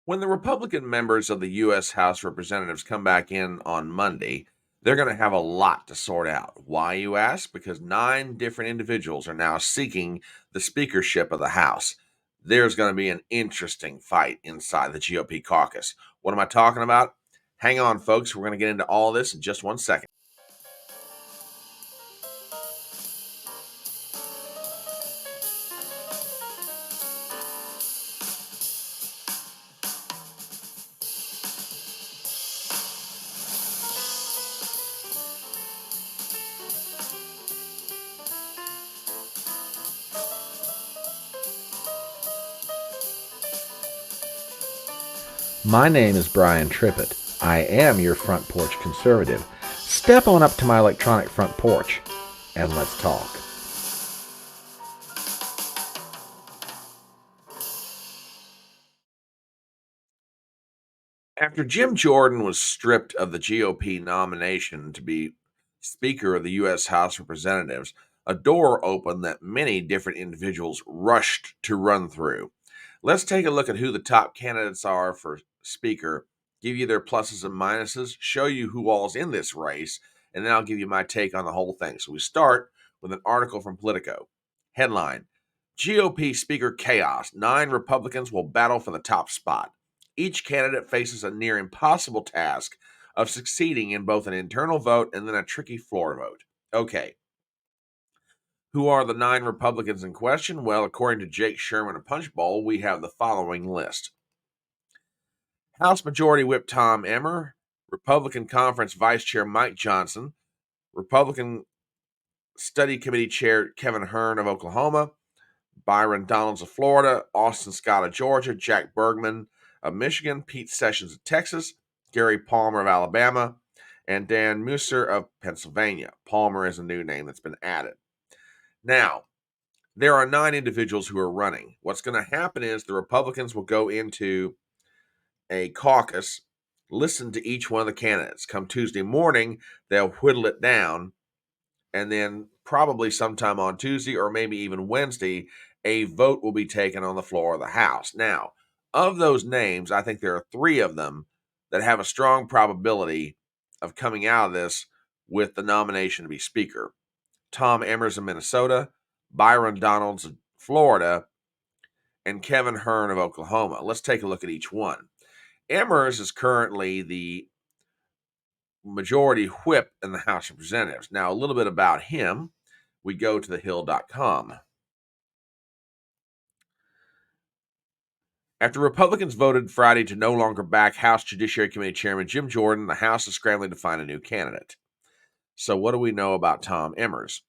When the Republican members of the U.S. House of Representatives come back in on Monday, they're going to have a lot to sort out. Why, you ask? Because 9 different individuals are now seeking the speakership of the House. There's going to be an interesting fight inside the GOP caucus. What am I talking about? Hang on, folks. We're going to get into all this in just 1 second. My name is Brian Trippett. I am your front porch conservative. Step on up to my electronic front porch and let's talk. After Jim Jordan was stripped of the GOP nomination to be Speaker of the U.S. House of Representatives, a door opened that many different individuals rushed to run through. Let's take a look at who the top candidates are for Speaker, give you their pluses and minuses, show you who all's in this race, and then I'll give you my take on the whole thing. So we start with an article from Politico. Headline: GOP Speaker Chaos. 9 Republicans will battle for the top spot. Each candidate faces a near impossible task of succeeding in both an internal vote and then a tricky floor vote. Okay. Who are the 9 Republicans in question? Well, according to Jake Sherman of Punchbowl, we have the following list: House Majority Whip Tom Emmer, Republican Conference Vice Chair Mike Johnson, Republican Study Committee Chair Kevin Hern of Oklahoma, Byron Donalds of Florida, Austin Scott of Georgia, Jack Bergman of Michigan, Pete Sessions of Texas, Gary Palmer of Alabama, and Dan Musser of Pennsylvania. Palmer is a new name that's been added. Now, there are 9 individuals who are running. What's going to happen is the Republicans will go into a caucus, listen to each one of the candidates. Come Tuesday morning, they'll whittle it down, and then probably sometime on Tuesday or maybe even Wednesday, a vote will be taken on the floor of the House. Now, of those names, I think there are 3 of them that have a strong probability of coming out of this with the nomination to be Speaker. Tom Emmers of Minnesota, Byron Donalds of Florida, and Kevin Hern of Oklahoma. Let's take a look at each one. Emmers is currently the majority whip in the House of Representatives. Now, a little bit about him. We go to thehill.com. After Republicans voted Friday to no longer back House Judiciary Committee Chairman Jim Jordan, the House is scrambling to find a new candidate. So, what do we know about Tom Emmers?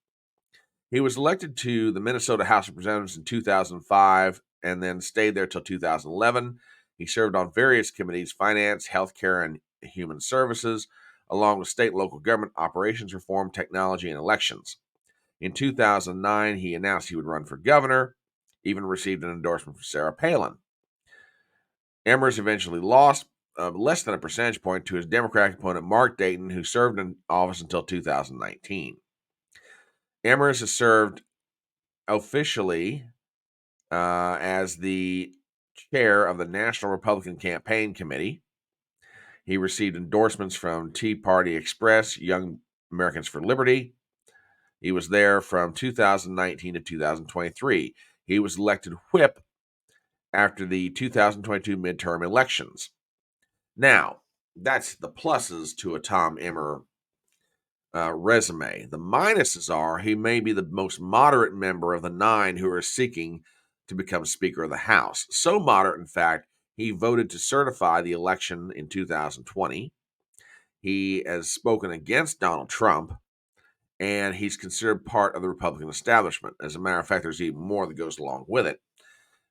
He was elected to the Minnesota House of Representatives in 2005 and then stayed there till 2011. He served on various committees: finance, healthcare, and human services, along with state and local government operations reform, technology, and elections. In 2009, he announced he would run for governor, even received an endorsement from Sarah Palin. Emmers eventually lost less than a percentage point to his Democratic opponent Mark Dayton, who served in office until 2019. Emmers has served officially as the chair of the National Republican Campaign Committee. He received endorsements from Tea Party Express, Young Americans for Liberty. He was there from 2019 to 2023. He was elected whip after the 2022 midterm elections. Now, that's the pluses to a Tom Emmer resume. The minuses are he may be the most moderate member of the 9 who are seeking to become Speaker of the House. So moderate, in fact, he voted to certify the election in 2020. He has spoken against Donald Trump, and he's considered part of the Republican establishment. As a matter of fact, there's even more that goes along with it.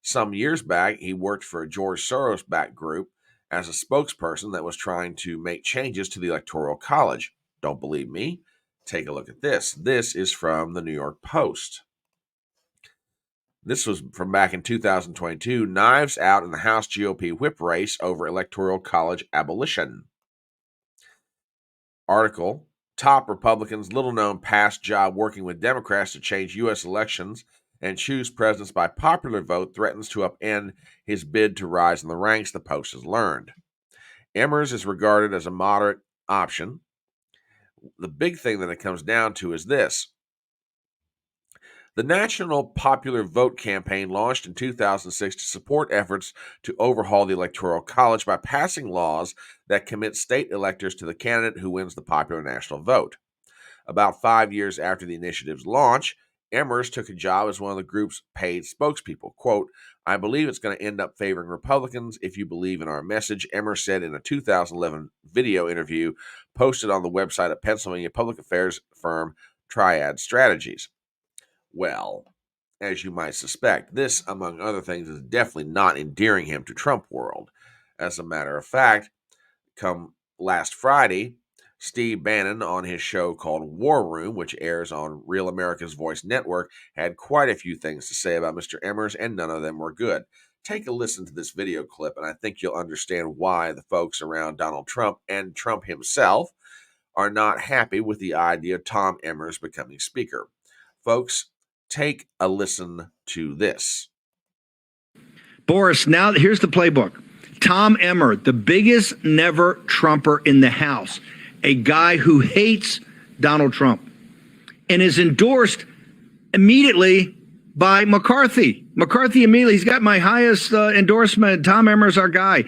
Some years back, he worked for a George Soros-backed group as a spokesperson that was trying to make changes to the Electoral College. Don't believe me? Take a look at this. This is from the New York Post. This was from back in 2022. Knives out in the House GOP whip race over Electoral College abolition. Article: Top Republicans, little known past job working with Democrats to change U.S. elections and choose presidents by popular vote threatens to upend his bid to rise in the ranks, the Post has learned. Emmer's is regarded as a moderate option. The big thing that it comes down to is this. The National Popular Vote campaign launched in 2006 to support efforts to overhaul the Electoral College by passing laws that commit state electors to the candidate who wins the popular national vote. About 5 years after the initiative's launch, Emmers took a job as one of the group's paid spokespeople. Quote, I believe it's going to end up favoring Republicans if you believe in our message, Emmer said in a 2011 video interview posted on the website of Pennsylvania public affairs firm Triad Strategies. Well, as you might suspect, this, among other things, is definitely not endearing him to Trump world. As a matter of fact, come last Friday, Steve Bannon on his show called War Room, which airs on Real America's Voice Network, had quite a few things to say about Mr. Emmers, and none of them were good. Take a listen to this video clip, and I think you'll understand why the folks around Donald Trump and Trump himself are not happy with the idea of Tom Emmers becoming Speaker. Folks, take a listen to this. Boris, now here's the playbook. Tom Emmer, the biggest never Trumper in the House, a guy who hates Donald Trump and is endorsed immediately by McCarthy. McCarthy immediately, he's got my highest endorsement. Tom Emmer's our guy.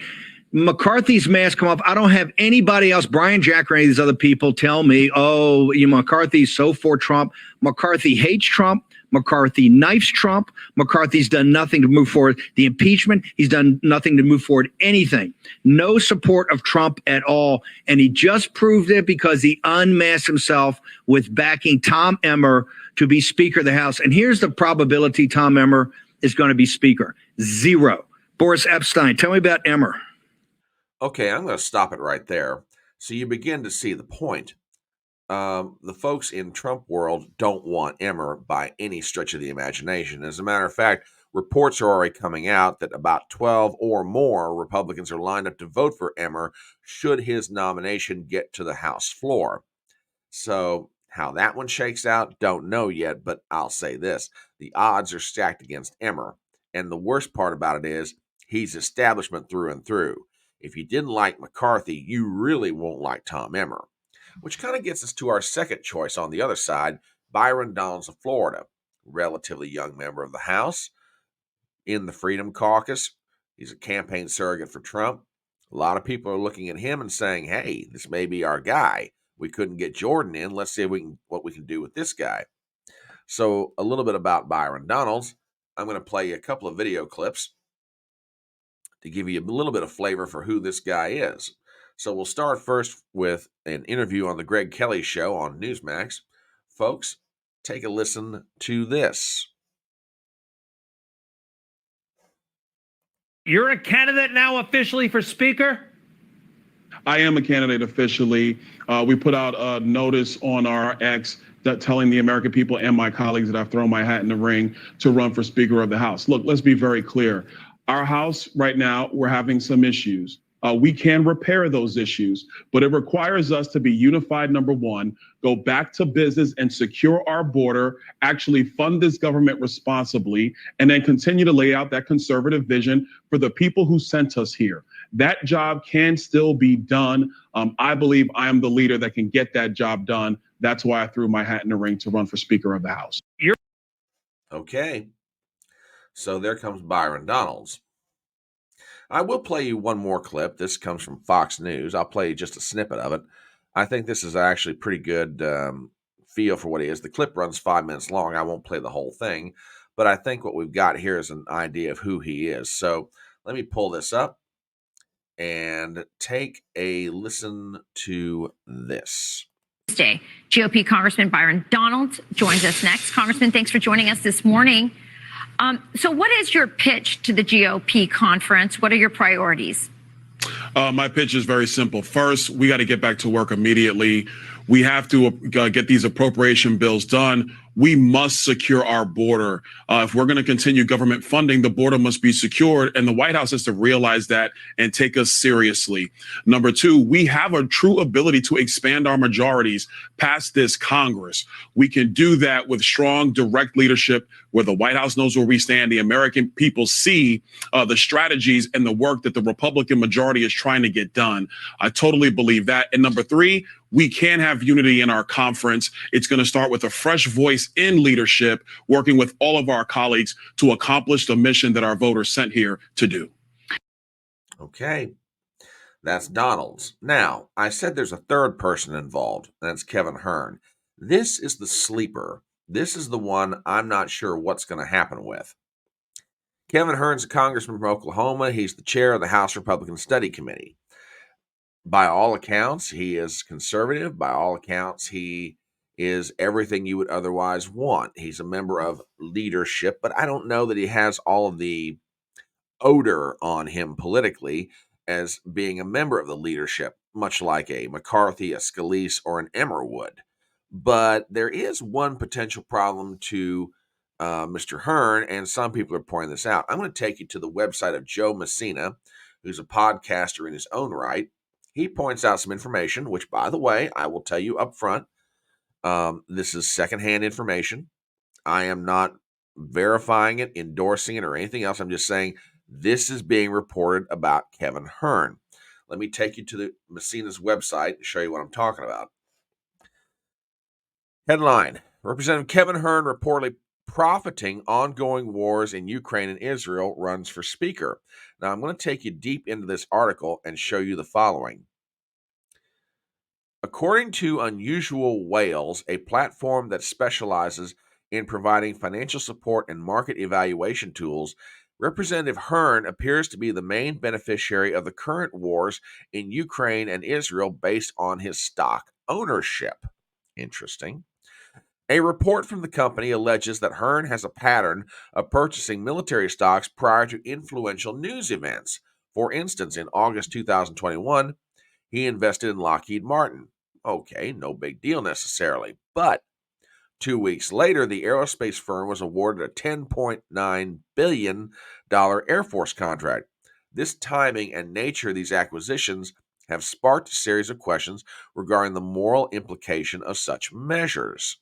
McCarthy's mask come off. I don't have anybody else, Brian Jack or any of these other people, tell me, oh, McCarthy's so for Trump. McCarthy hates Trump. McCarthy knifes Trump. McCarthy's done nothing to move forward the impeachment. He's done nothing to move forward anything. No support of Trump at all. And he just proved it because he unmasked himself with backing Tom Emmer to be Speaker of the House. And here's the probability Tom Emmer is going to be Speaker. 0. Boris Epstein, tell me about Emmer. Okay, I'm going to stop it right there. So you begin to see the point. The folks in Trump world don't want Emmer by any stretch of the imagination. As a matter of fact, reports are already coming out that about 12 or more Republicans are lined up to vote for Emmer should his nomination get to the House floor. So how that one shakes out, don't know yet, but I'll say this. The odds are stacked against Emmer. And the worst part about it is he's establishment through and through. If you didn't like McCarthy, you really won't like Tom Emmer. Which kind of gets us to our second choice on the other side, Byron Donalds of Florida, relatively young member of the House, in the Freedom Caucus. He's a campaign surrogate for Trump. A lot of people are looking at him and saying, hey, this may be our guy. We couldn't get Jordan in. Let's see what we can do with this guy. So a little bit about Byron Donalds. I'm going to play you a couple of video clips to give you a little bit of flavor for who this guy is. So we'll start first with an interview on the Greg Kelly Show on Newsmax. Folks, take a listen to this. You're a candidate now officially for Speaker? I am a candidate officially. We put out a notice on our X that telling the American people and my colleagues that I've thrown my hat in the ring to run for Speaker of the House. Look, let's be very clear. Our House right now, we're having some issues. We can repair those issues, but it requires us to be unified, number one, go back to business and secure our border, actually fund this government responsibly, and then continue to lay out that conservative vision for the people who sent us here. That job can still be done. I believe I am the leader that can get that job done. That's why I threw my hat in the ring to run for Speaker of the House. Okay. So there comes Byron Donalds. I will play you one more clip. This comes from Fox News. I'll play you just a snippet of it. I think this is actually pretty good feel for what he is. The clip runs 5 minutes long. I won't play the whole thing, but I think what we've got here is an idea of who he is. So let me pull this up and take a listen to this. Tuesday, GOP Congressman Byron Donalds joins us next. Congressman, thanks for joining us this morning. So what is your pitch to the GOP conference? What are your priorities? My pitch is very simple. First, we got to get back to work immediately. We have to get these appropriation bills done. We must secure our border. If we're going to continue government funding, the border must be secured. And the White House has to realize that and take us seriously. Number two, we have a true ability to expand our majorities past this Congress. We can do that with strong, direct leadership where the White House knows where we stand. The American people see the strategies and the work that the Republican majority is trying to get done. I totally believe that. And number three, we can have unity in our conference. It's going to start with a fresh voice in leadership, working with all of our colleagues to accomplish the mission that our voters sent here to do. Okay, that's Donald's. Now, I said there's a third person involved. That's Kevin Hern. This is the sleeper. This is the one I'm not sure what's going to happen with. Kevin Hern's a congressman from Oklahoma. He's the chair of the House Republican Study Committee. By all accounts, he is conservative. By all accounts, he is everything you would otherwise want. He's a member of leadership, but I don't know that he has all of the odor on him politically as being a member of the leadership, much like a McCarthy, a Scalise, or an Emmer would. But there is one potential problem to Mr. Hern, and some people are pointing this out. I'm going to take you to the website of Joe Messina, who's a podcaster in his own right. He points out some information, which, by the way, I will tell you up front, this is secondhand information. I am not verifying it, endorsing it, or anything else. I'm just saying this is being reported about Kevin Hern. Let me take you to the Messina's website and show you what I'm talking about. Headline: Representative Kevin Hern reportedly profiting ongoing wars in Ukraine and Israel runs for speaker. Now, I'm going to take you deep into this article and show you the following. According to Unusual Whales, a platform that specializes in providing financial support and market evaluation tools, Representative Hern appears to be the main beneficiary of the current wars in Ukraine and Israel based on his stock ownership. Interesting. A report from the company alleges that Hern has a pattern of purchasing military stocks prior to influential news events. For instance, in August 2021, he invested in Lockheed Martin. Okay, no big deal necessarily. But 2 weeks later, the aerospace firm was awarded a $10.9 billion Air Force contract. This timing and nature of these acquisitions have sparked a series of questions regarding the moral implication of such measures.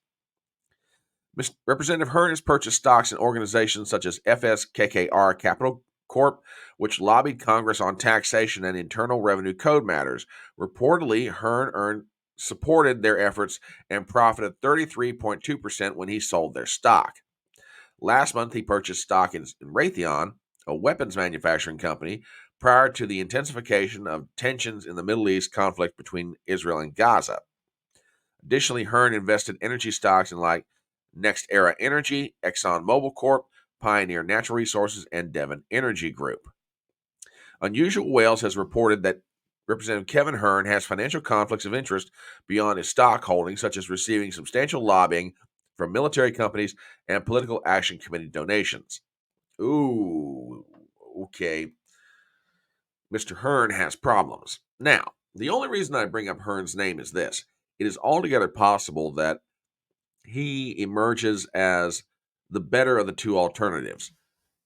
Representative Hern has purchased stocks in organizations such as FSKKR Capital Corp., which lobbied Congress on taxation and Internal Revenue Code matters. Reportedly, Hern supported their efforts and profited 33.2% when he sold their stock. Last month, he purchased stock in Raytheon, a weapons manufacturing company, prior to the intensification of tensions in the Middle East conflict between Israel and Gaza. Additionally, Hern invested energy stocks in like Next Era Energy, ExxonMobil Corp., Pioneer Natural Resources, and Devon Energy Group. Unusual Whales has reported that Representative Kevin Hern has financial conflicts of interest beyond his stock holdings, such as receiving substantial lobbying from military companies and political action committee donations. Ooh, okay. Mr. Hern has problems. Now, the only reason I bring up Hern's name is this. It is altogether possible that he emerges as the better of the two alternatives.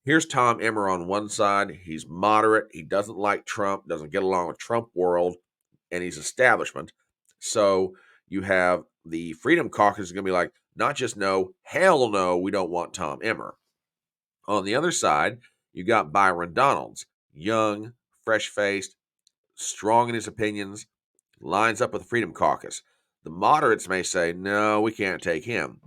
Here's Tom Emmer on one side. He's moderate. He doesn't like Trump, doesn't get along with Trump world, and he's establishment. So you have the Freedom Caucus is going to be like, not just no, hell no, we don't want Tom Emmer. On the other side, you got Byron Donalds, young, fresh-faced, strong in his opinions, lines up with the Freedom Caucus. The moderates may say, no, we can't take him.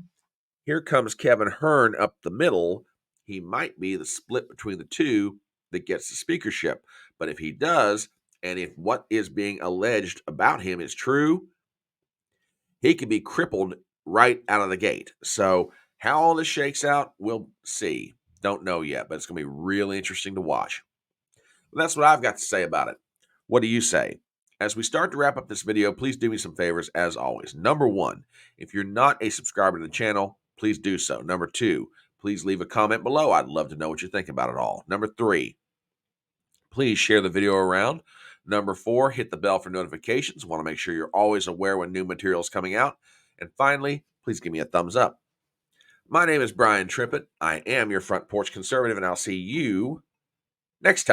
Here comes Kevin Hern up the middle. He might be the split between the two that gets the speakership. But if he does, and if what is being alleged about him is true, he could be crippled right out of the gate. So how all this shakes out, we'll see. Don't know yet, but it's going to be really interesting to watch. Well, that's what I've got to say about it. What do you say? As we start to wrap up this video, please do me some favors as always. Number one, if you're not a subscriber to the channel, please do so. Number two, please leave a comment below. I'd love to know what you think about it all. Number three, please share the video around Number 4, hit the bell for notifications. Want to make sure you're always aware when new material is coming out. And finally, please give me a thumbs up. My name is Brian Trippett. I am your Front Porch Conservative, and I'll see you next time.